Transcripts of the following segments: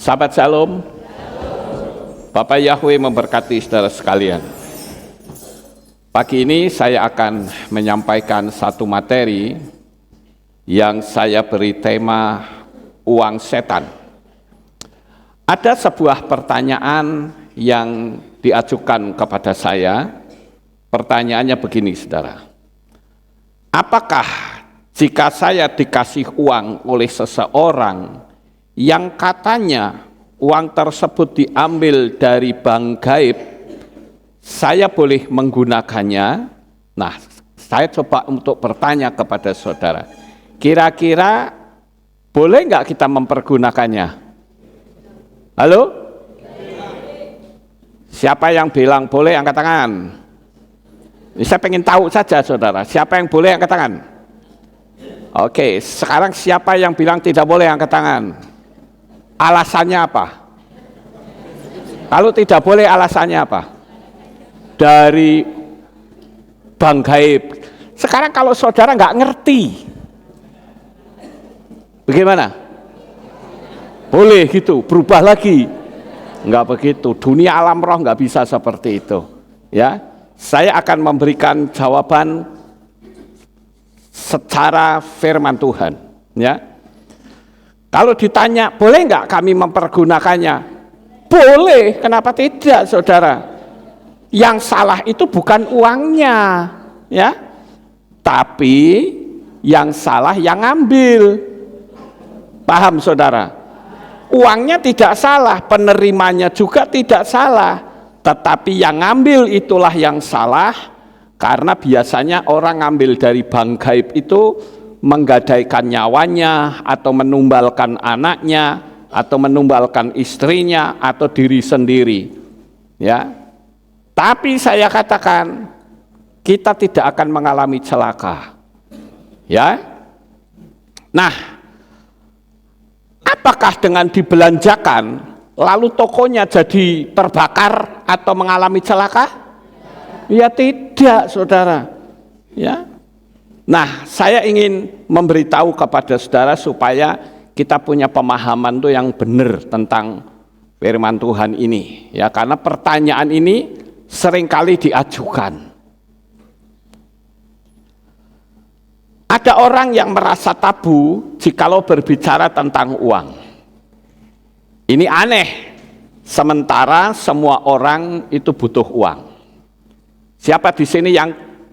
Sahabat Shalom, Bapak Yahweh memberkati saudara sekalian. Pagi ini saya akan menyampaikan satu materi yang saya beri tema uang setan. Ada sebuah pertanyaan yang diajukan kepada saya. Pertanyaannya begini, saudara. Apakah jika saya dikasih uang oleh seseorang yang katanya uang tersebut diambil dari bank gaib, saya boleh menggunakannya? Nah, saya coba untuk bertanya kepada saudara, kira-kira boleh nggak kita mempergunakannya? Halo? Siapa yang bilang boleh angkat tangan? Ini saya pengen tahu saja saudara, siapa yang boleh angkat tangan? Oke, sekarang siapa yang bilang tidak boleh angkat tangan? Alasannya apa? Kalau tidak boleh alasannya apa? Dari bank gaib. Sekarang kalau saudara nggak ngerti, bagaimana? Boleh gitu, berubah lagi? Nggak begitu. Dunia alam roh nggak bisa seperti itu. Ya, saya akan memberikan jawaban secara firman Tuhan. Ya. Kalau ditanya, boleh nggak kami mempergunakannya? Boleh, kenapa tidak, saudara? Yang salah itu bukan uangnya, ya, tapi yang salah yang ngambil. Paham, saudara? Uangnya tidak salah, penerimanya juga tidak salah, tetapi yang ngambil itulah yang salah, karena biasanya orang ngambil dari bank gaib itu menggadaikan nyawanya, atau menumbalkan anaknya, atau menumbalkan istrinya, atau diri sendiri. Ya, tapi saya katakan kita tidak akan mengalami celaka. Ya, nah, apakah dengan dibelanjakan lalu tokonya jadi terbakar atau mengalami celaka? Ya tidak, saudara. Ya. Nah, saya ingin memberitahu kepada saudara supaya kita punya pemahaman tuh yang benar tentang firman Tuhan ini, ya, karena pertanyaan ini seringkali diajukan. Ada orang yang merasa tabu jikalau berbicara tentang uang. Ini aneh, sementara semua orang itu butuh uang. Siapa di sini yang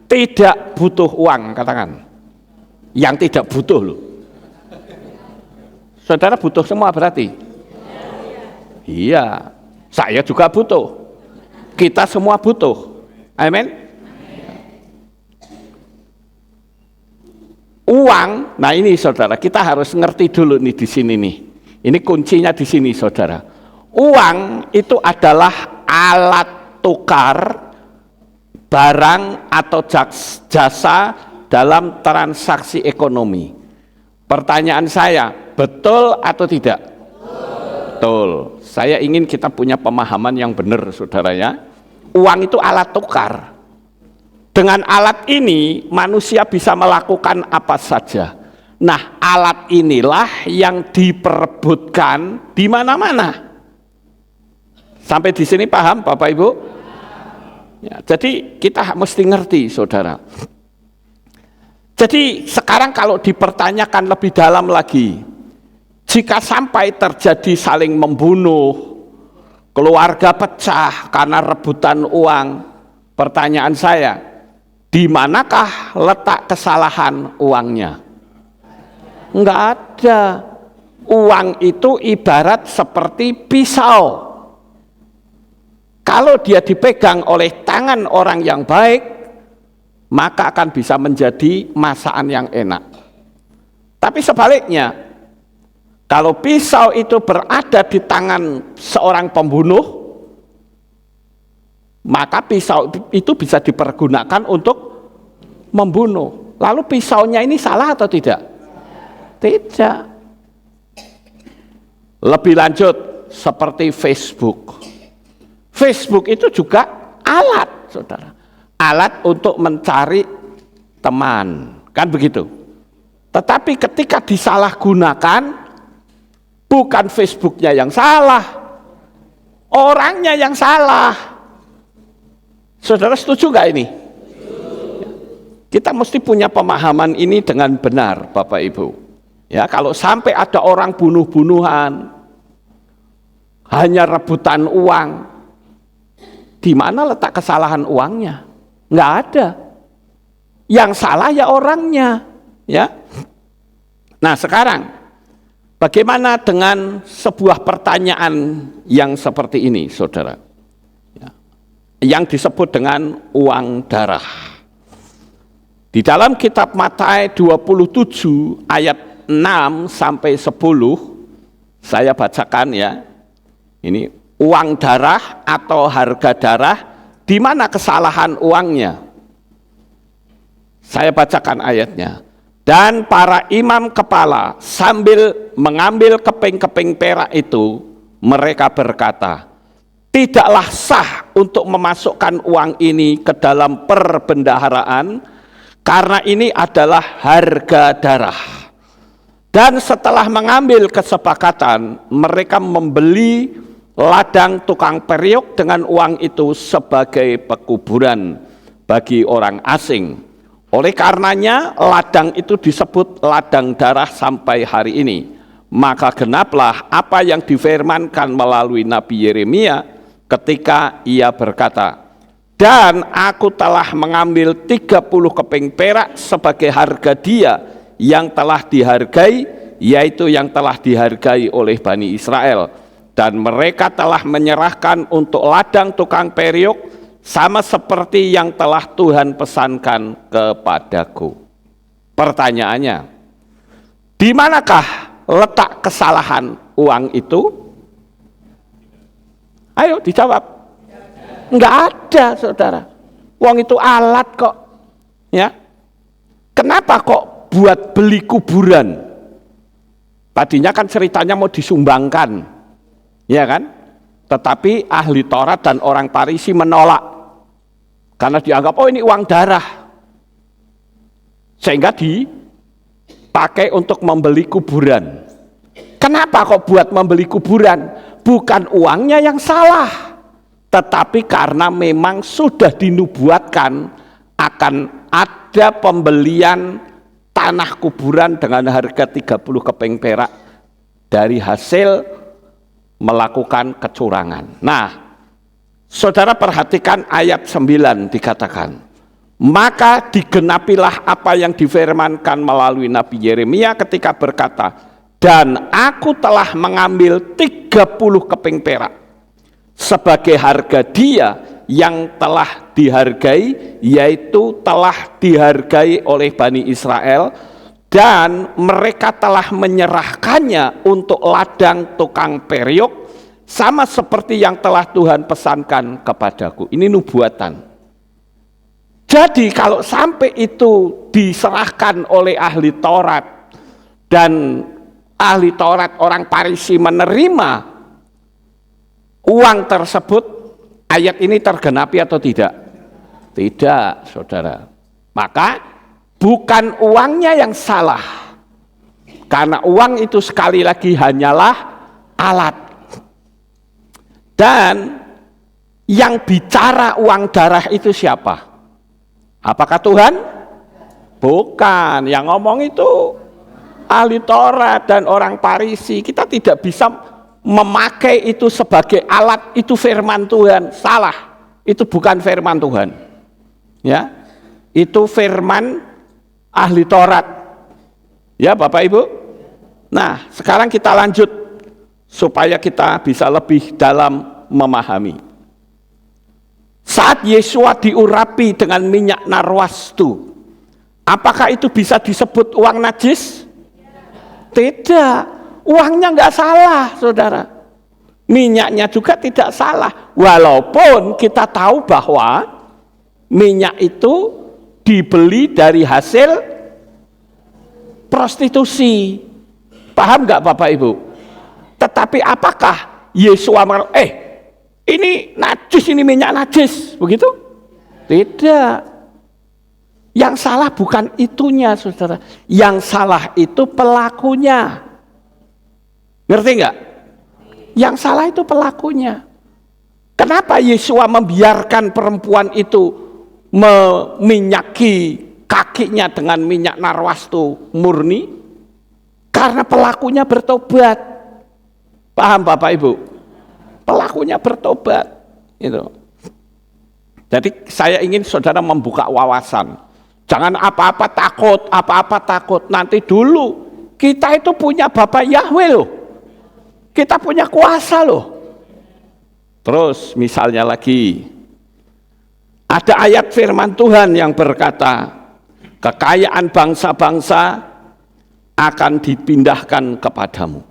tidak butuh uang, katakan. Yang tidak butuh loh. Saudara butuh semua berarti? Iya, saya juga butuh. Kita semua butuh. Amin. Uang, nah ini saudara, kita harus ngerti dulu nih di sini nih. Ini kuncinya di sini, saudara. Uang itu adalah alat tukar barang atau jasa dalam transaksi ekonomi. Pertanyaan saya, betul atau tidak? Betul. Saya ingin kita punya pemahaman yang benar, saudara, ya. Uang itu alat tukar. Dengan alat ini manusia bisa melakukan apa saja. Nah, alat inilah yang diperebutkan di mana-mana. Sampai di sini paham, Bapak Ibu? Ya, jadi kita mesti ngerti, saudara. Jadi sekarang kalau dipertanyakan lebih dalam lagi, jika sampai terjadi saling membunuh, keluarga pecah karena rebutan uang, pertanyaan saya, di manakah letak kesalahan uangnya? Enggak ada. Uang itu ibarat seperti pisau. Kalau dia dipegang oleh tangan orang yang baik, maka akan bisa menjadi masakan yang enak. Tapi sebaliknya, kalau pisau itu berada di tangan seorang pembunuh, maka pisau itu bisa dipergunakan untuk membunuh. Lalu pisaunya ini salah atau tidak? Tidak. Lebih lanjut, seperti Facebook. Facebook itu juga alat, saudara. Alat untuk mencari teman, kan begitu. Tetapi ketika disalahgunakan, Bukan Facebooknya yang salah, orangnya yang salah. Saudara setuju nggak ini? Kita mesti punya pemahaman ini dengan benar, Bapak Ibu. Ya, kalau sampai ada orang bunuh-bunuhan, hanya rebutan uang, di mana letak kesalahan uangnya? Nggak ada. Yang salah ya orangnya. Ya. Nah sekarang, bagaimana dengan sebuah pertanyaan yang seperti ini, saudara? Ya. Yang disebut dengan uang darah. Di dalam kitab Matius 27 ayat 6 sampai 10, saya bacakan ya. Ini uang darah atau harga darah, di mana kesalahan uangnya? Saya bacakan ayatnya. Dan para imam kepala sambil mengambil keping-keping perak itu, mereka berkata, tidaklah sah untuk memasukkan uang ini ke dalam perbendaharaan, karena ini adalah harga darah. Dan setelah mengambil kesepakatan, mereka membeli ladang tukang periuk dengan uang itu sebagai pekuburan bagi orang asing. Oleh karenanya ladang itu disebut ladang darah sampai hari ini. Maka genaplah apa yang difirmankan melalui Nabi Yeremia ketika ia berkata, dan aku telah mengambil 30 keping perak sebagai harga dia yang telah dihargai, yaitu yang telah dihargai oleh Bani Israel. Dan mereka telah menyerahkan untuk ladang tukang periuk sama seperti yang telah Tuhan pesankan kepadaku. Pertanyaannya, di manakah letak kesalahan uang itu? Ayo dijawab. Enggak ada, saudara. Uang itu alat kok. Ya. Kenapa kok buat beli kuburan? Tadinya kan ceritanya mau disumbangkan. Ya kan? Tetapi ahli Taurat dan orang Farisi menolak. Karena dianggap, oh ini uang darah. Sehingga dipakai untuk membeli kuburan. Kenapa kok buat membeli kuburan? Bukan uangnya yang salah. Tetapi karena memang sudah dinubuatkan akan ada pembelian tanah kuburan dengan harga 30 keping perak dari hasil melakukan kecurangan. Nah, saudara perhatikan ayat 9 dikatakan, maka digenapilah apa yang difirmankan melalui Nabi Yeremia ketika berkata, dan aku telah mengambil 30 keping perak sebagai harga dia yang telah dihargai, yaitu telah dihargai oleh Bani Israel, dan mereka telah menyerahkannya untuk ladang tukang periuk, sama seperti yang telah Tuhan pesankan kepadaku. Ini nubuatan. Jadi kalau sampai itu diserahkan oleh ahli Taurat, dan ahli Taurat orang Farisi menerima uang tersebut, ayat ini tergenapi atau tidak? Tidak, saudara. Maka bukan uangnya yang salah, karena uang itu sekali lagi hanyalah alat. Dan yang bicara uang darah itu siapa? Apakah Tuhan? Bukan, yang ngomong itu ahli Taurat dan orang Farisi. Kita tidak bisa memakai itu sebagai alat, itu firman Tuhan. Salah, itu bukan firman Tuhan. Ya, itu firman ahli Taurat. Ya Bapak Ibu. Nah sekarang kita lanjut supaya kita bisa lebih dalam memahami. Saat Yesua diurapi dengan minyak narwastu, apakah itu bisa disebut uang najis? Tidak, uangnya nggak salah, saudara. Minyaknya juga tidak salah, walaupun kita tahu bahwa minyak itu dibeli dari hasil prostitusi. Paham nggak Bapak Ibu? Tetapi apakah Yesua ini najis, ini minyak najis, begitu? Tidak. Yang salah bukan itunya, saudara. Yang salah itu pelakunya. Ngerti nggak? Yang salah itu pelakunya. Kenapa Yesua membiarkan perempuan itu meminyaki kakinya dengan minyak narwastu murni? Karena pelakunya bertobat. Paham Bapak Ibu? Pelakunya bertobat. Itu. Jadi saya ingin saudara membuka wawasan. Jangan apa-apa takut. Nanti dulu kita itu punya Bapak Yahweh loh. Kita punya kuasa loh. Terus misalnya lagi, ada ayat firman Tuhan yang berkata, kekayaan bangsa-bangsa akan dipindahkan kepadamu.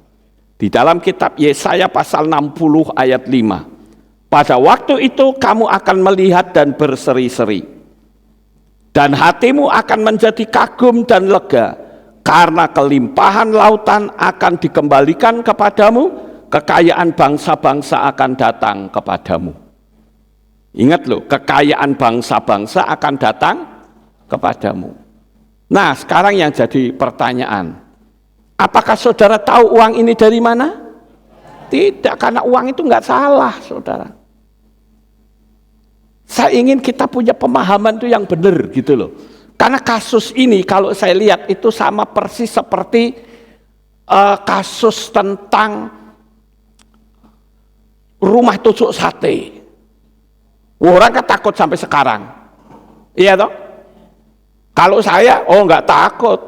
Di dalam kitab Yesaya pasal 60 ayat 5. Pada waktu itu kamu akan melihat dan berseri-seri. Dan hatimu akan menjadi kagum dan lega, karena kelimpahan lautan akan dikembalikan kepadamu, kekayaan bangsa-bangsa akan datang kepadamu. Ingat loh, kekayaan bangsa-bangsa akan datang kepadamu. Nah, sekarang yang jadi pertanyaan, apakah saudara tahu uang ini dari mana? Tidak, karena uang itu nggak salah, saudara. Saya ingin kita punya pemahaman itu yang benar gitu loh. Karena kasus ini kalau saya lihat itu sama persis seperti kasus tentang rumah tusuk sate. Orang kan takut sampai sekarang. Iya toh? Kalau saya, nggak takut.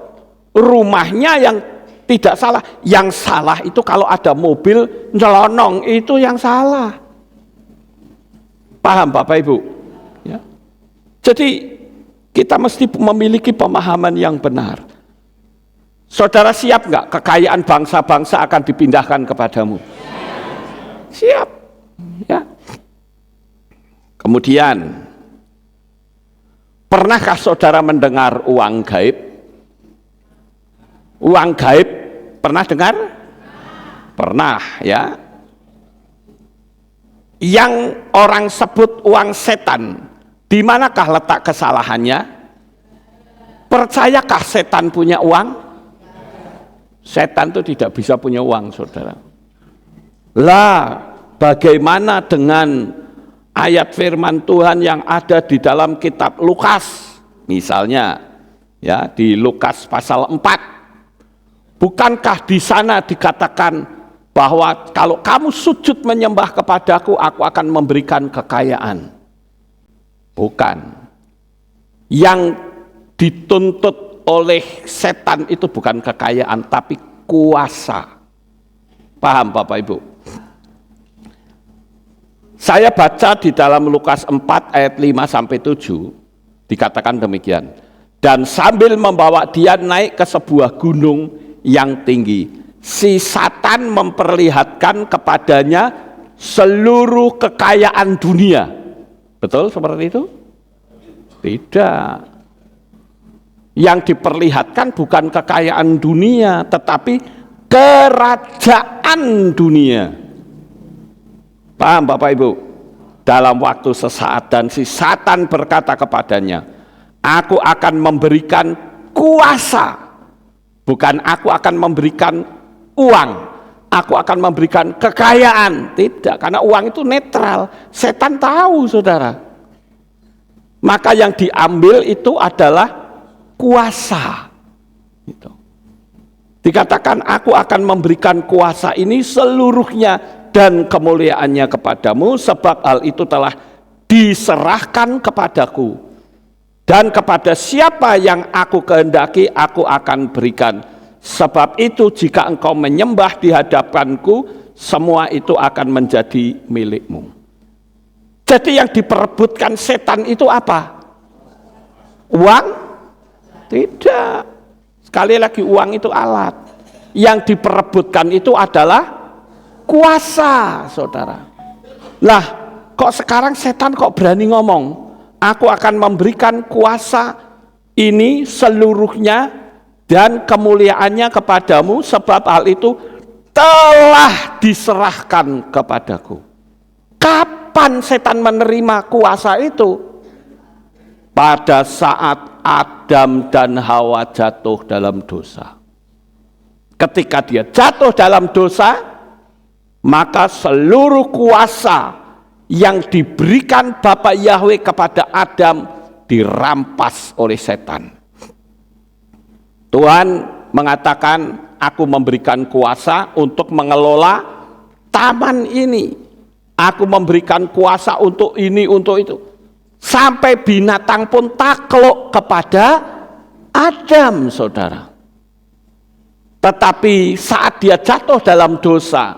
Rumahnya yang tidak salah. Yang salah itu kalau ada mobil nyelonong, itu yang salah. Paham Bapak Ibu? Ya. Jadi kita mesti memiliki pemahaman yang benar. Saudara siap nggak kekayaan bangsa-bangsa akan dipindahkan kepadamu? Siap. Ya. Kemudian, pernahkah saudara mendengar uang gaib? Uang gaib pernah dengar? Pernah ya. Yang orang sebut uang setan, di manakah letak kesalahannya? Percayakah setan punya uang? Setan itu tidak bisa punya uang, saudara. Lah, bagaimana dengan ayat firman Tuhan yang ada di dalam kitab Lukas? Misalnya, ya di Lukas pasal 4. Bukankah di sana dikatakan bahwa kalau kamu sujud menyembah kepadaku, aku akan memberikan kekayaan? Bukan. Yang dituntut oleh setan itu bukan kekayaan, tapi kuasa. Paham Bapak Ibu? Saya baca di dalam Lukas 4 ayat 5-7, dikatakan demikian. Dan sambil membawa dia naik ke sebuah gunung yang tinggi, si Satan memperlihatkan kepadanya seluruh kekayaan dunia. Betul seperti itu? Tidak. Yang diperlihatkan bukan kekayaan dunia, tetapi kerajaan dunia. Paham Bapak Ibu? Dalam waktu sesaat, dan si Satan berkata kepadanya, aku akan memberikan kuasa. Bukan aku akan memberikan uang, aku akan memberikan kekayaan. Tidak, karena uang itu netral. Setan tahu, saudara. Maka yang diambil itu adalah kuasa. Gitu. Dikatakan aku akan memberikan kuasa ini seluruhnya dan kemuliaannya kepadamu, sebab hal itu telah diserahkan kepadaku. Dan kepada siapa yang aku kehendaki, aku akan berikan. Sebab itu jika engkau menyembah di hadapanku, semua itu akan menjadi milikmu. Jadi yang diperebutkan setan itu apa? Uang? Tidak. Sekali lagi, uang itu alat. Yang diperebutkan itu adalah kuasa, saudara. Lah, kok sekarang setan kok berani ngomong? Aku akan memberikan kuasa ini seluruhnya dan kemuliaannya kepadamu, sebab hal itu telah diserahkan kepadaku. Kapan setan menerima kuasa itu? Pada saat Adam dan Hawa jatuh dalam dosa. Ketika dia jatuh dalam dosa, maka seluruh kuasa yang diberikan Bapa Yahweh kepada Adam dirampas oleh setan. Tuhan mengatakan, aku memberikan kuasa untuk mengelola taman ini. Aku memberikan kuasa untuk ini, untuk itu. Sampai binatang pun takluk kepada Adam, saudara. Tetapi saat dia jatuh dalam dosa,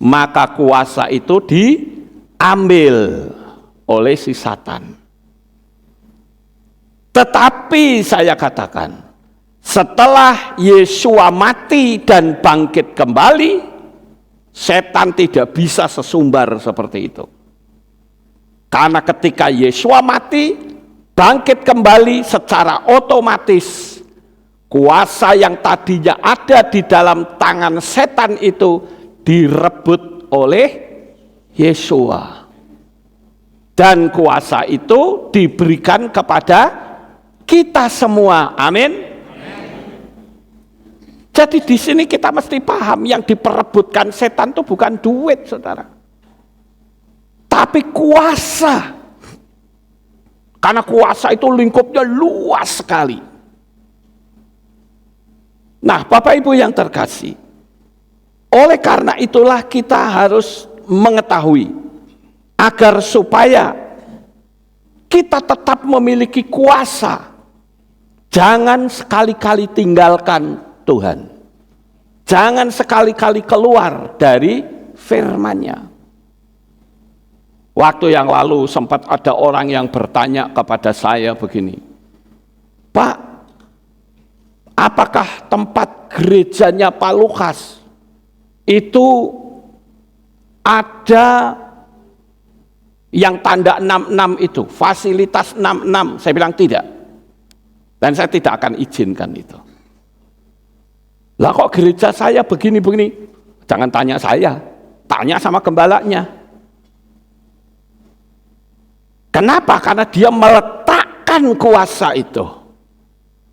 maka kuasa itu diambil oleh si Satan. Tetapi saya katakan, setelah Yesua mati dan bangkit kembali, setan tidak bisa sesumbar seperti itu. Karena ketika Yesua mati, bangkit kembali, secara otomatis kuasa yang tadinya ada di dalam tangan setan itu direbut oleh Yesua. Dan kuasa itu diberikan kepada kita semua. Amin. Jadi di sini kita mesti paham, yang diperebutkan setan itu bukan duit, saudara, tapi kuasa. Karena kuasa itu lingkupnya luas sekali. Nah, Bapak Ibu yang terkasih, oleh karena itulah kita harus mengetahui, agar supaya kita tetap memiliki kuasa, jangan sekali-kali tinggalkan Tuhan. Jangan sekali-kali keluar dari firman-Nya. Waktu yang lalu sempat ada orang yang bertanya kepada saya begini, Pak, apakah tempat gerejanya Pak Lukas itu ada yang tanda 66 itu, fasilitas 66? Saya bilang tidak. Dan saya tidak akan izinkan itu. Lah kok gereja saya begini-begini? Jangan tanya saya, tanya sama gembalanya. Kenapa? Karena dia meletakkan kuasa itu.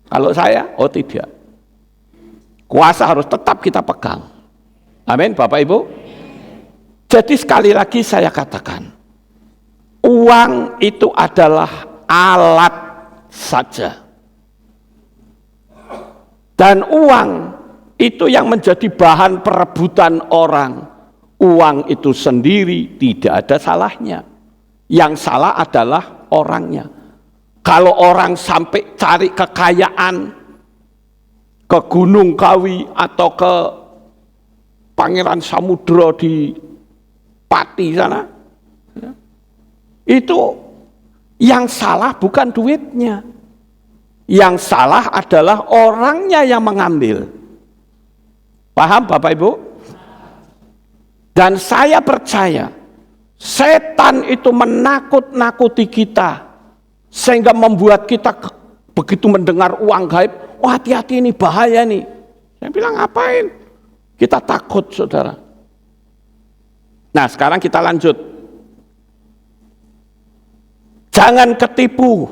Kalau saya, oh tidak. Kuasa harus tetap kita pegang. Amin, Bapak Ibu. Jadi sekali lagi saya katakan, uang itu adalah alat saja. Dan uang itu yang menjadi bahan perebutan orang. Uang itu sendiri tidak ada salahnya. Yang salah adalah orangnya. Kalau orang sampai cari kekayaan ke Gunung Kawi atau ke Pangeran Samudra di Pati sana, itu yang salah bukan duitnya. Yang salah adalah orangnya yang mengambil. Paham Bapak Ibu? Dan saya percaya setan itu menakut-nakuti kita sehingga membuat kita begitu mendengar uang gaib, oh hati-hati ini bahaya nih. Saya bilang ngapain? Kita takut, saudara. Nah sekarang kita lanjut. Jangan ketipu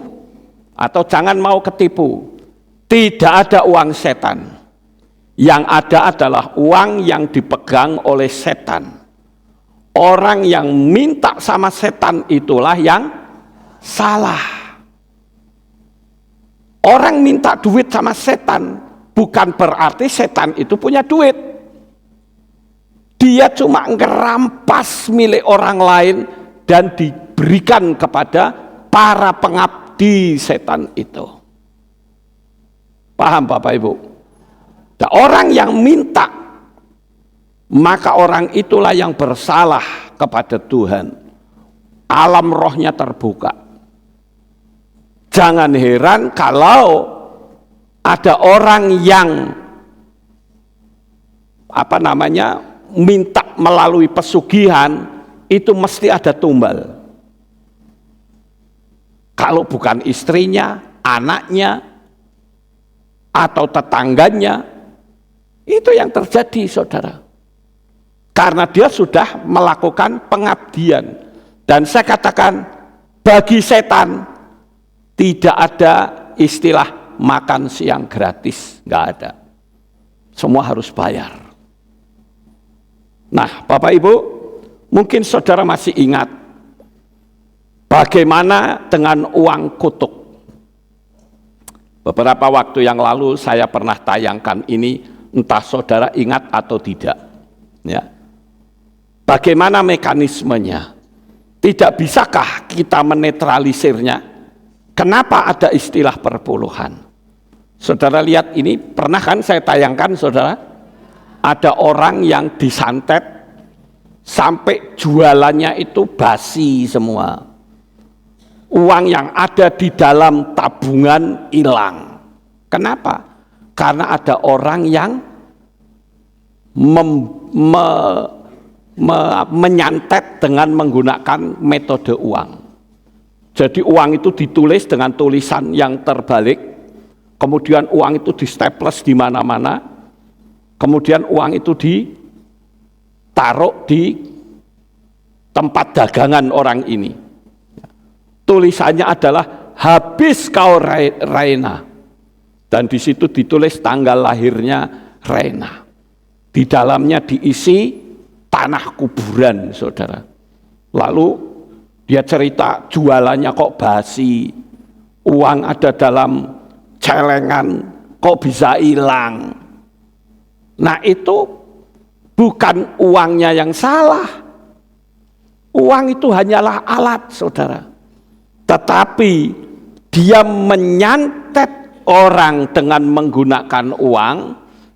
atau jangan mau ketipu. Tidak ada uang setan. Yang ada adalah uang yang dipegang oleh setan. Orang yang minta sama setan itulah yang salah. Orang minta duit sama setan bukan berarti setan itu punya duit. Dia cuma ngerampas milik orang lain dan diberikan kepada para pengabdi setan itu. Paham Bapak Ibu? Nah, orang yang minta, maka orang itulah yang bersalah kepada Tuhan. Alam rohnya terbuka. Jangan heran kalau ada orang yang minta melalui pesugihan, itu mesti ada tumbal. Kalau bukan istrinya, anaknya, atau tetangganya, itu yang terjadi, saudara. Karena dia sudah melakukan pengabdian. Dan saya katakan, bagi setan tidak ada istilah makan siang gratis, nggak ada. semua harus bayar. Nah, Bapak Ibu, mungkin saudara masih ingat bagaimana dengan uang kutuk. Beberapa waktu yang lalu saya pernah tayangkan ini, entah saudara ingat atau tidak. Ya. Bagaimana mekanismenya? Tidak bisakah kita menetralisirnya? Kenapa ada istilah perpuluhan? Saudara lihat ini, pernah kan saya tayangkan saudara? Ada orang yang disantet sampai jualannya itu basi semua. Uang yang ada di dalam tabungan hilang. Kenapa? Karena ada orang yang menyantet dengan menggunakan metode uang. Jadi uang itu ditulis dengan tulisan yang terbalik, kemudian uang itu di staples di mana-mana, kemudian uang itu ditaruh di tempat dagangan orang ini. Tulisannya adalah habis kau Raina, dan di situ ditulis tanggal lahirnya Raina. Di dalamnya diisi tanah kuburan, saudara. Lalu dia cerita jualannya kok basi, uang ada dalam celengan kok bisa hilang. Nah, itu bukan uangnya yang salah. Uang itu hanyalah alat, saudara. Tetapi dia menyantet orang dengan menggunakan uang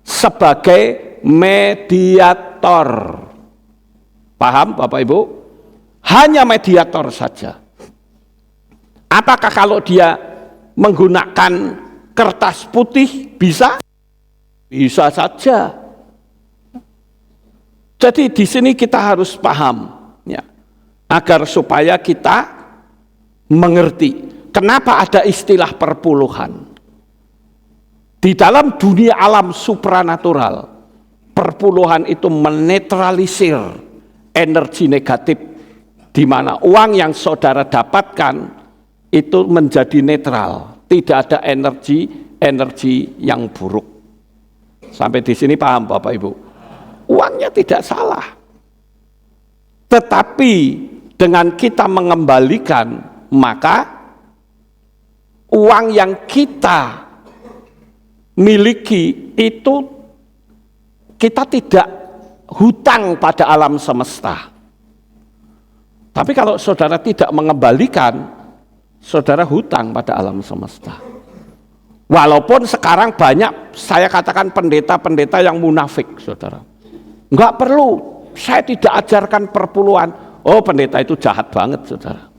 sebagai mediator. Paham Bapak Ibu? Hanya mediator saja. Apakah kalau dia menggunakan kertas putih bisa? Bisa saja. Jadi di sini kita harus paham, ya, agar supaya kita mengerti kenapa ada istilah perpuluhan. Di dalam dunia alam supranatural, perpuluhan itu menetralisir energi negatif, di mana uang yang saudara dapatkan itu menjadi netral, tidak ada energi yang buruk. Sampai di sini paham Bapak Ibu? Uangnya tidak salah. Tetapi dengan kita mengembalikan, maka uang yang kita miliki itu kita tidak hutang pada alam semesta. Tapi kalau saudara tidak mengembalikan, saudara hutang pada alam semesta. Walaupun sekarang banyak, saya katakan pendeta-pendeta yang munafik, saudara. Enggak perlu, saya tidak ajarkan perpuluhan. Oh, pendeta itu jahat banget, saudara.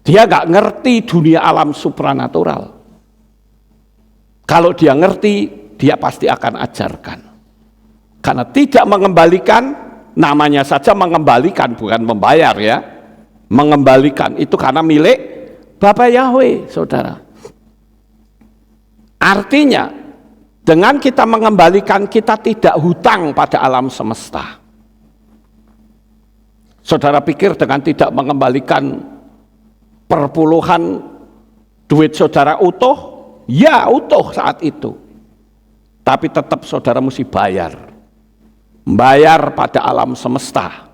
Dia enggak ngerti dunia alam supranatural. Kalau dia ngerti, dia pasti akan ajarkan. Karena tidak mengembalikan, namanya saja mengembalikan, bukan membayar ya. Mengembalikan, itu karena milik Bapak Yahweh, saudara. Artinya, dengan kita mengembalikan, kita tidak hutang pada alam semesta. Saudara pikir dengan tidak mengembalikan perpuluhan, duit saudara utuh? Ya, utuh saat itu. Tapi tetap saudara mesti bayar. Bayar pada alam semesta.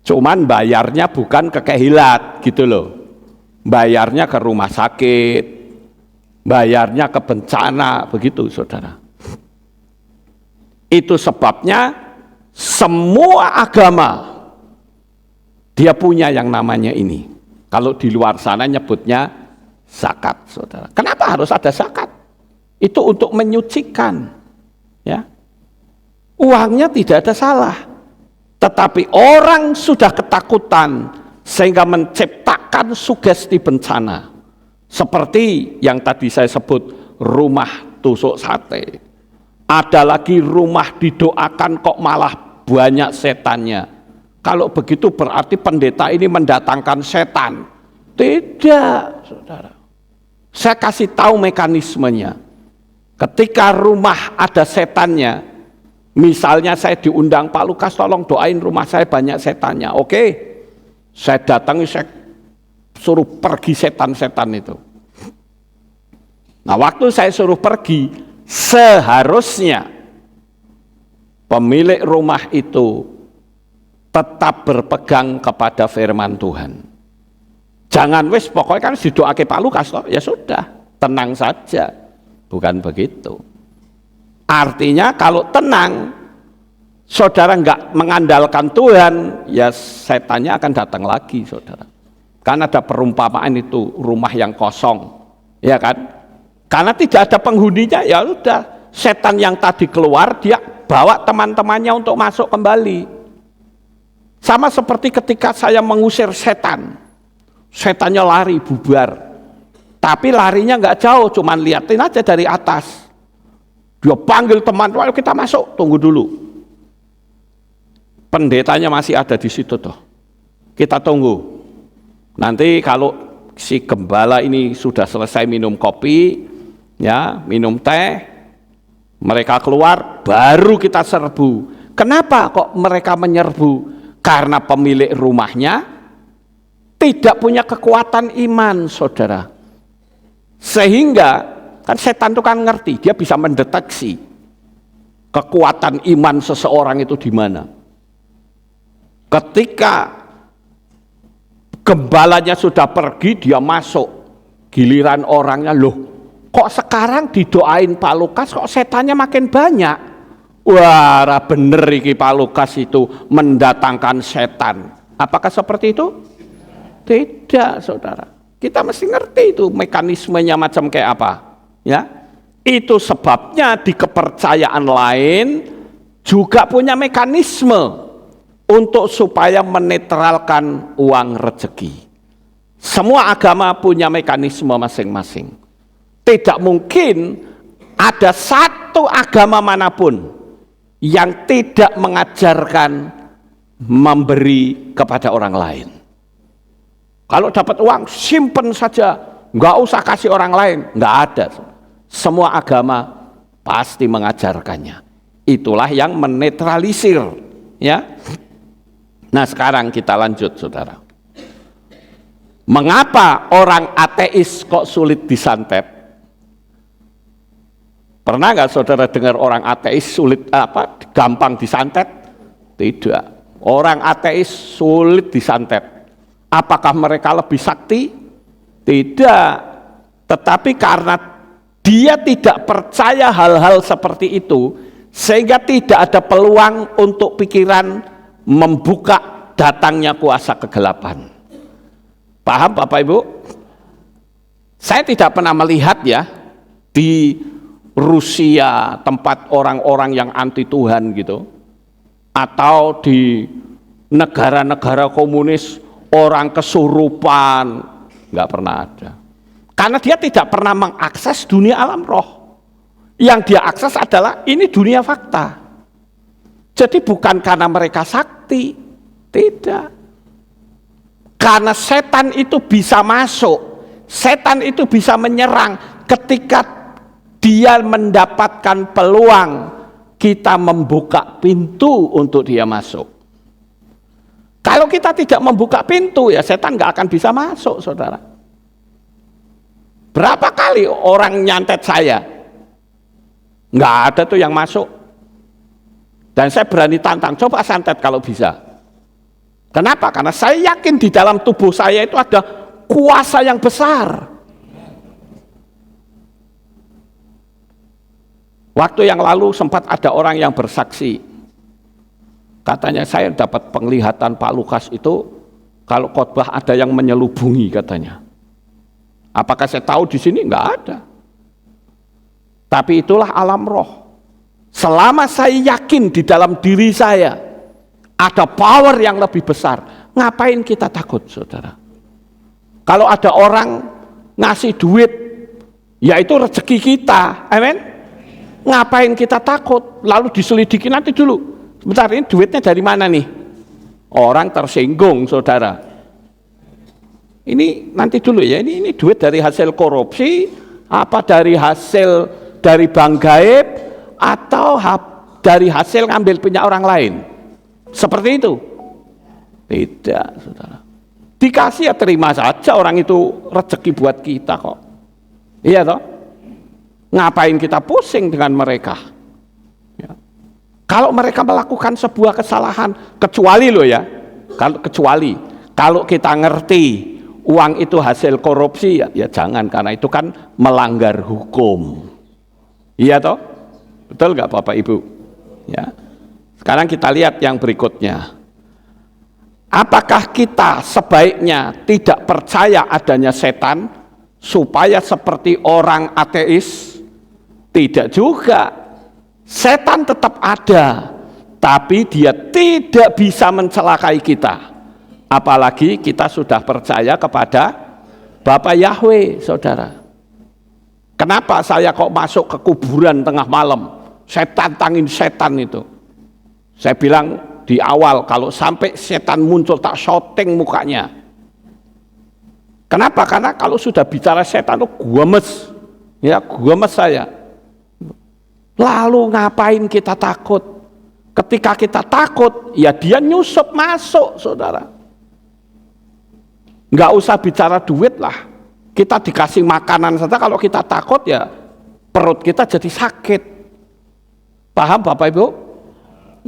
Cuman bayarnya bukan ke kehilat gitu loh. Bayarnya ke rumah sakit, bayarnya ke bencana, begitu saudara. Itu sebabnya semua agama dia punya yang namanya ini. Kalau di luar sana nyebutnya zakat, saudara. Kenapa harus ada zakat? Itu untuk menyucikan, ya. Uangnya tidak ada salah, tetapi orang sudah ketakutan sehingga menciptakan sugesti bencana, seperti yang tadi saya sebut rumah tusuk sate. Ada lagi rumah didoakan kok malah banyak setannya. Kalau begitu berarti pendeta ini mendatangkan setan. Tidak, saudara. Saya kasih tahu mekanismenya. Ketika rumah ada setannya, misalnya saya diundang, Pak Lukas tolong doain rumah saya banyak setannya. Oke, saya datangi, saya suruh pergi setan-setan itu. Nah, waktu saya suruh pergi, seharusnya pemilik rumah itu tetap berpegang kepada firman Tuhan. Jangan wis pokoknya kan didoake Pak Lukas toh, ya sudah, tenang saja. Bukan begitu. Artinya kalau tenang, saudara nggak mengandalkan Tuhan, ya setannya akan datang lagi, saudara. Karena ada perumpamaan itu rumah yang kosong, ya kan? Karena tidak ada penghuninya, ya udah, setan yang tadi keluar dia bawa teman-temannya untuk masuk kembali. Sama seperti ketika saya mengusir setan, setannya lari bubar, tapi larinya nggak jauh, cuman liatin aja dari atas. Dia panggil teman, ayo kita masuk, tunggu dulu. Pendetanya masih ada di situ toh. Kita tunggu. Nanti kalau si gembala ini sudah selesai minum kopi, ya, minum teh, mereka keluar, baru kita serbu. Kenapa kok mereka menyerbu? Karena pemilik rumahnya tidak punya kekuatan iman, saudara. Sehingga kan setan itu kan ngerti, dia bisa mendeteksi kekuatan iman seseorang itu di mana. Ketika gembalanya sudah pergi, dia masuk. Giliran orangnya, loh kok sekarang didoain Pak Lukas kok setannya makin banyak? Wah, bener iki Pak Lukas itu mendatangkan setan. Apakah seperti itu? Tidak, saudara. Kita mesti ngerti itu mekanismenya macam kayak apa. Ya, itu sebabnya di kepercayaan lain juga punya mekanisme untuk supaya menetralkan uang rezeki. Semua agama punya mekanisme masing-masing. Tidak mungkin ada satu agama manapun yang tidak mengajarkan memberi kepada orang lain. Kalau dapat uang, simpen saja, nggak usah kasih orang lain, nggak ada. Semua agama pasti mengajarkannya. Itulah yang menetralisir, ya. Nah sekarang kita lanjut, saudara. Mengapa orang ateis kok sulit disantet? Pernah nggak saudara dengar orang ateis gampang disantet? Tidak. Orang ateis sulit disantet. Apakah mereka lebih sakti? Tidak. Tetapi karena dia tidak percaya hal-hal seperti itu, sehingga tidak ada peluang untuk pikiran membuka datangnya kuasa kegelapan. Paham Bapak Ibu? Saya tidak pernah melihat ya di Rusia tempat orang-orang yang anti Tuhan gitu, atau di negara-negara komunis orang kesurupan, nggak pernah ada. Karena dia tidak pernah mengakses dunia alam roh. Yang dia akses adalah ini dunia fakta. Jadi bukan karena mereka sakti, tidak. Karena setan itu bisa masuk, setan itu bisa menyerang ketika dia mendapatkan peluang, kita membuka pintu untuk dia masuk. Kalau kita tidak membuka pintu, ya setan nggak akan bisa masuk, saudara. Berapa kali orang nyantet saya? Nggak ada tuh yang masuk. Dan saya berani tantang, coba santet kalau bisa. Kenapa? Karena saya yakin di dalam tubuh saya itu ada kuasa yang besar. Waktu yang lalu sempat ada orang yang bersaksi. Katanya saya dapat penglihatan Pak Lukas itu kalau khotbah ada yang menyelubungi katanya. Apakah saya tahu di sini? Enggak ada. Tapi itulah alam roh. Selama saya yakin di dalam diri saya ada power yang lebih besar, ngapain kita takut, saudara? Kalau ada orang ngasih duit, ya itu rezeki kita, amin? Ngapain kita takut? Lalu diselidiki nanti dulu. Sebentar, ini duitnya dari mana nih? Orang tersinggung, saudara. Ini nanti dulu ya, ini duit dari hasil korupsi, apa dari hasil dari bank gaib, atau dari hasil ngambil punya orang lain. Seperti itu? Tidak, saudara. Dikasih ya terima saja, orang itu rezeki buat kita kok. Iya toh? Ngapain kita pusing dengan mereka? Ya. Kalau mereka melakukan sebuah kesalahan, kecuali kalau kita ngerti uang itu hasil korupsi, ya jangan, karena itu kan melanggar hukum. Iya toh? Betul nggak Bapak Ibu? Ya. Sekarang kita lihat yang berikutnya. Apakah kita sebaiknya tidak percaya adanya setan supaya seperti orang ateis? Tidak juga. Setan tetap ada, tapi dia tidak bisa mencelakai kita. Apalagi kita sudah percaya kepada Bapa Yahweh, saudara. Kenapa saya kok masuk ke kuburan tengah malam? Saya tantangin setan itu. Saya bilang di awal, kalau sampai setan muncul tak syuting mukanya. Kenapa? Karena kalau sudah bicara setan itu guemes. Ya, guemes saya. Lalu ngapain kita takut? Ketika kita takut, ya dia nyusup masuk, saudara. Nggak usah bicara duit lah. Kita dikasih makanan saja, kalau kita takut ya perut kita jadi sakit. Paham Bapak Ibu?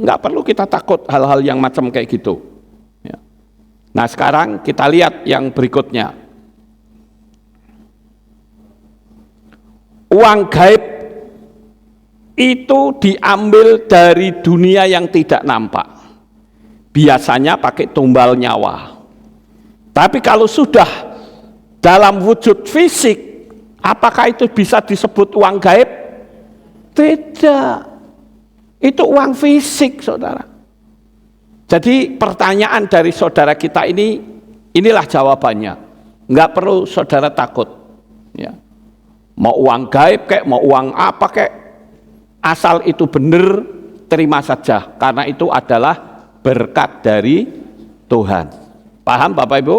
Nggak perlu kita takut hal-hal yang macam kayak gitu. Ya. Nah sekarang kita lihat yang berikutnya. Uang gaib itu diambil dari dunia yang tidak nampak. Biasanya pakai tumbal nyawa. Tapi kalau sudah dalam wujud fisik, apakah itu bisa disebut uang gaib? Tidak. Itu uang fisik, saudara. Jadi pertanyaan dari saudara kita ini, inilah jawabannya. Nggak perlu saudara takut. Ya. Mau uang gaib kek, mau uang apa kek, asal itu benar, terima saja. Karena itu adalah berkat dari Tuhan. Paham Bapak Ibu?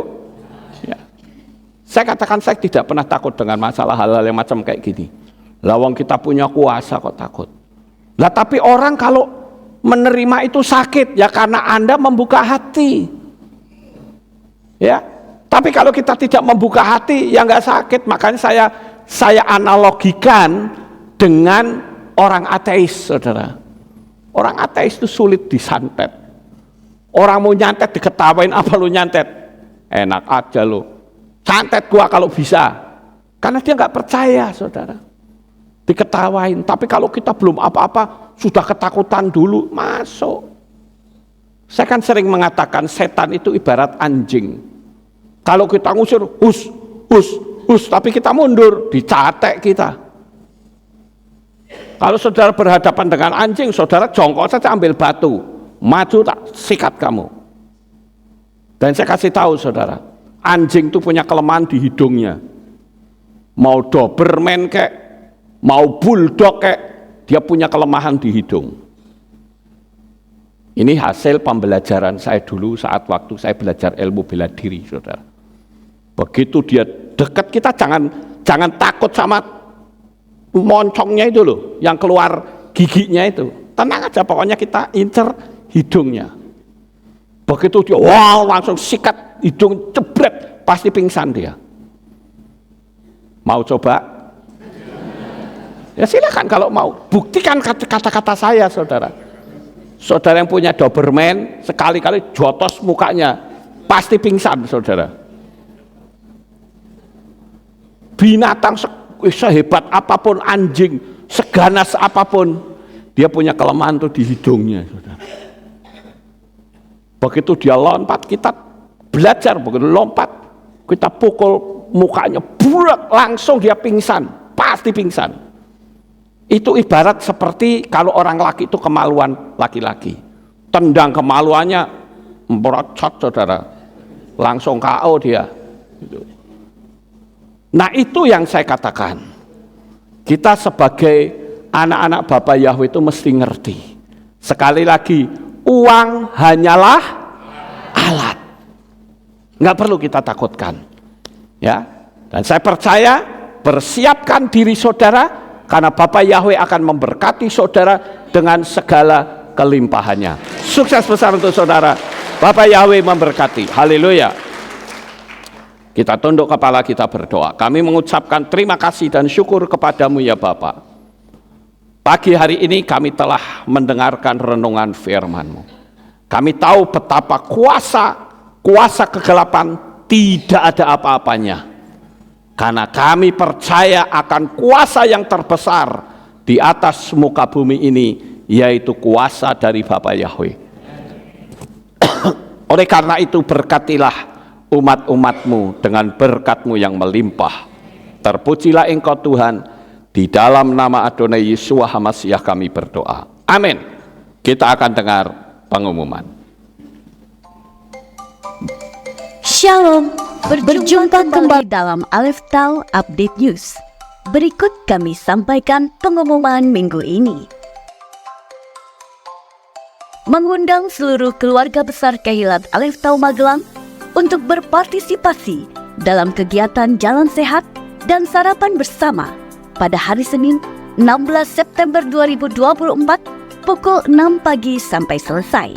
Ya. Saya katakan saya tidak pernah takut dengan masalah hal-hal yang macam kayak gini. Lawang kita punya kuasa kok takut. Lah tapi orang kalau menerima itu sakit ya karena Anda membuka hati. Ya. Tapi kalau kita tidak membuka hati ya nggak sakit. Makanya saya analogikan dengan orang ateis, saudara. Orang ateis itu sulit disantet. Orang mau nyantet diketawain, apa lu nyantet? Enak aja lu. Santet gua kalau bisa. Karena dia nggak percaya, saudara. Diketawain. Tapi kalau kita belum apa-apa, sudah ketakutan dulu, masuk. Saya kan sering mengatakan setan itu ibarat anjing. Kalau kita ngusir, hus, tapi kita mundur, dicatek kita. Kalau saudara berhadapan dengan anjing, saudara jongkok saja ambil batu, maju tak sikat kamu. Dan saya kasih tahu saudara, anjing itu punya kelemahan di hidungnya. Mau Doberman kek, mau Bulldog kek, dia punya kelemahan di hidung. Ini hasil pembelajaran saya dulu saat waktu saya belajar ilmu bela diri, saudara. Begitu dia dekat kita, jangan takut sama moncongnya itu loh, yang keluar giginya itu. Tenang aja, pokoknya kita incer hidungnya. Begitu dia, wow, langsung sikat hidung, jebret, pasti pingsan dia. Mau coba? Ya silakan kalau mau. Buktikan kata-kata saya, saudara. Saudara yang punya Doberman, sekali-kali jotos mukanya, pasti pingsan, saudara. Binatang sehebat apapun, anjing, seganas apapun, dia punya kelemahan tuh di hidungnya, saudara. Begitu dia lompat, kita belajar, begitu lompat, kita pukul mukanya, burak, langsung dia pingsan, pasti pingsan. Itu ibarat seperti kalau orang laki itu kemaluan laki-laki, tendang kemaluannya, merocot, saudara, langsung KO dia. Nah itu yang saya katakan, kita sebagai anak-anak Bapa Yahweh itu mesti ngerti. Sekali lagi, uang hanyalah alat, nggak perlu kita takutkan, ya. Dan saya percaya, persiapkan diri saudara, karena Bapa Yahweh akan memberkati saudara dengan segala kelimpahannya. Sukses besar untuk saudara. Bapa Yahweh memberkati. Haleluya. Kita tunduk kepala, kita berdoa. Kami mengucapkan terima kasih dan syukur kepadamu ya Bapa. Pagi hari ini kami telah mendengarkan renungan firman-Mu. Kami tahu betapa kuasa kegelapan tidak ada apa-apanya. Karena kami percaya akan kuasa yang terbesar di atas muka bumi ini, yaitu kuasa dari Bapa Yahweh. Oleh karena itu berkatilah umat-umat-Mu dengan berkat-Mu yang melimpah. Terpujilah Engkau Tuhan, di dalam nama Adonai Yeshua HaMashiach kami berdoa. Amin. Kita akan dengar pengumuman. Shalom, berjumpa kembali dalam Aleph Tau Update News. Berikut kami sampaikan pengumuman minggu ini. Mengundang seluruh keluarga besar Kehilat Aleph Tau Magelang untuk berpartisipasi dalam kegiatan Jalan Sehat dan Sarapan Bersama pada hari Senin 16 September 2024 pukul 6 pagi sampai selesai.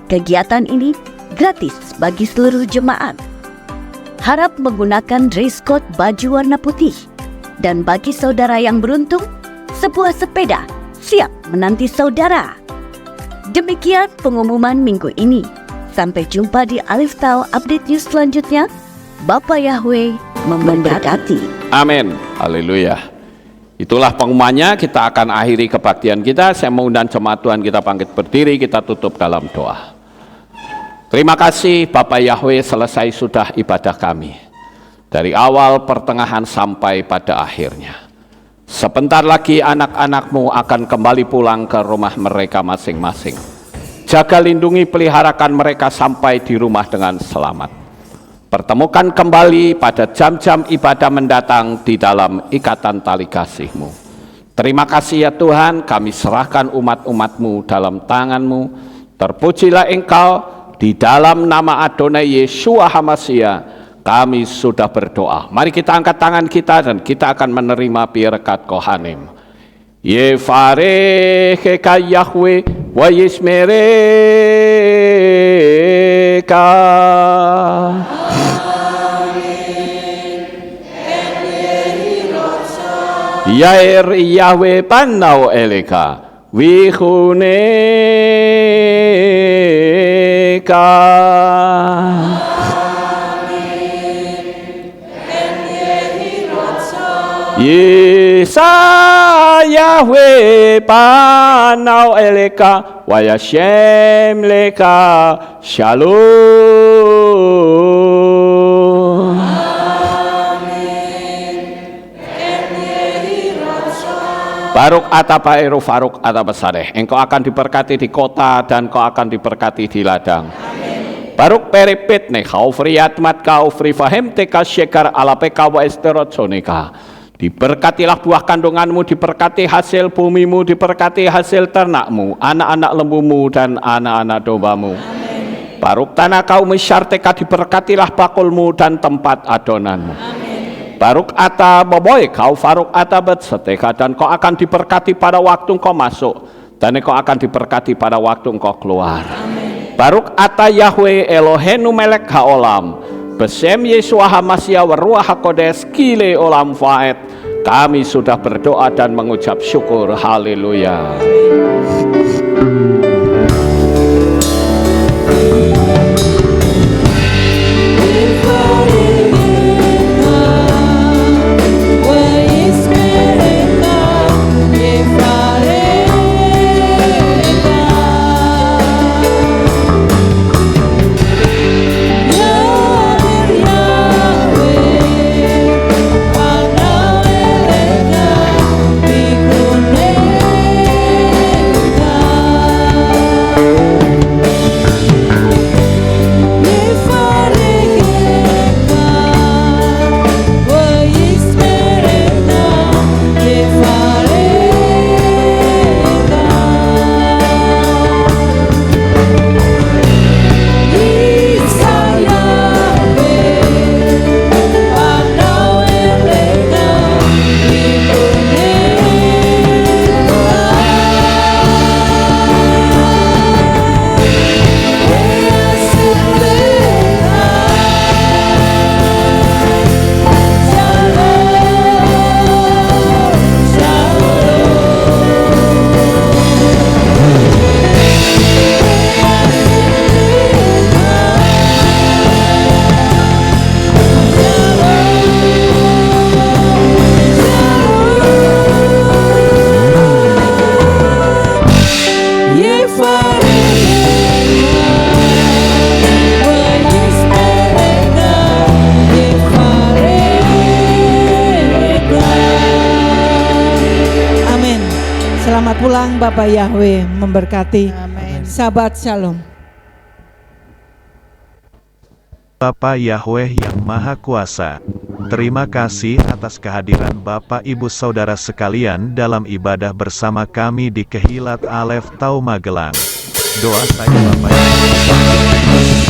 Kegiatan ini gratis bagi seluruh jemaat. Harap menggunakan dress code baju warna putih, dan bagi saudara yang beruntung, sebuah sepeda siap menanti saudara. Demikian pengumuman minggu ini. Sampai jumpa di Aleph Tau Update News selanjutnya. Bapa Yahweh memberkati. Amin. Haleluya. Itulah pengumumannya. Kita akan akhiri kebaktian kita. Saya mengundang jemaat Tuhan kita bangkit berdiri, kita tutup dalam doa. Terima kasih Bapa Yahweh, selesai sudah ibadah kami. Dari awal, pertengahan sampai pada akhirnya. Sebentar lagi anak-anak-Mu akan kembali pulang ke rumah mereka masing-masing. Jaga, lindungi, peliharakan mereka sampai di rumah dengan selamat. Pertemukan kembali pada jam-jam ibadah mendatang di dalam ikatan tali kasih-Mu. Terima kasih ya Tuhan, kami serahkan umat-umat-Mu dalam tangan-Mu. Terpujilah Engkau, di dalam nama Adonai Yeshua HaMashiach kami sudah berdoa. Mari kita angkat tangan kita dan kita akan menerima berkat Kohanim. Yevarecheka Yahweh wa yismereka. Yair Yahweh panau eleka wihuneka. Yesa Yahweh panau eleka wa yashem leka shalom. Baruk atapa eru faruk atapa sadeh. Engkau akan diberkati di kota dan kau akan diberkati di ladang. Baruk peripit ne kau friat mat kau fri fahem teka syekar alapeka wa esterotsonika. Diberkatilah buah kandunganmu, diberkati hasil bumimu, diberkati hasil ternakmu, anak-anak lembumu dan anak-anak dombamu. Baruk tanah kau mesyarteka, diberkatilah bakulmu dan tempat adonanmu. Baruk ata boboy kau faruk ata betseteka, dan kau akan diberkati pada waktu kau masuk, dan kau akan diberkati pada waktu kau keluar. Baruk ata Yahweh Elohenu melek haolam, besem Yeshua HaMashiach waruah hakodes kile olam faed. Kami sudah berdoa dan mengucap syukur. Haleluya. Tuhan Bapak Yahweh memberkati. Sahabat Shalom. Bapa Yahweh yang Maha Kuasa, terima kasih atas kehadiran Bapak Ibu Saudara sekalian dalam ibadah bersama kami di Kehilat Alef Tau Magelang. Doa saya Bapak Ibu